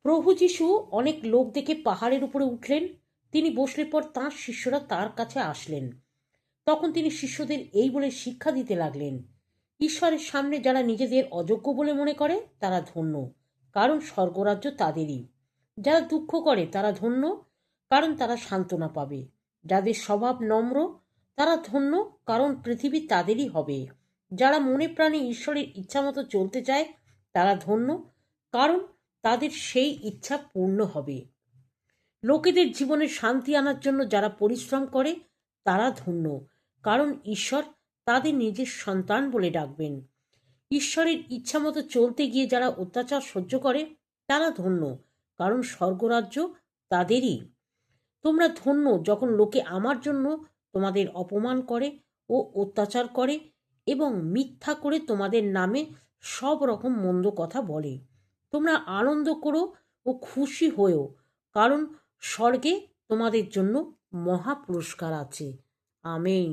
প্রভু যীশু অনেক লোক দেখে পাহাড়ের উপরে উঠলেন। তিনি বসলে পর তাঁর শিষ্যরা তার কাছে আসলেন। তখন তিনি শিষ্যদের এই বলে শিক্ষা দিতে লাগলেন, ঈশ্বরের সামনে যারা নিজেদের অযোগ্য বলে মনে করে তারা ধন্য, কারণ স্বর্গরাজ্য তাদেরই। যারা দুঃখ করে তারা ধন্য, কারণ তারা সান্ত্বনা পাবে। যাদের স্বভাব নম্র তারা ধন্য, কারণ পৃথিবী তাদেরই হবে। যারা মনে প্রাণে ঈশ্বরের ইচ্ছা মতো চলতে চায় তারা ধন্য, কারণ তাদের সেই ইচ্ছা পূর্ণ হবে। লোকেদের জীবনে শান্তি আনার জন্য যারা পরিশ্রম করে তারা ধন্য, কারণ ঈশ্বর তাদের নিজের সন্তান বলে ডাকবেন। ঈশ্বরের ইচ্ছা মতো চলতে গিয়ে যারা অত্যাচার সহ্য করে তারা ধন্য, কারণ স্বর্গরাজ্য তাদেরই। তোমরা ধন্য যখন লোকে আমার জন্য তোমাদের অপমান করে ও অত্যাচার করে এবং মিথ্যা করে তোমাদের নামে সব রকম মন্দ কথা বলে। তোমরা আনন্দ করো ও খুশি হয়েও, কারণ স্বর্গে তোমাদের জন্য মহা পুরস্কার আছে। আমেন।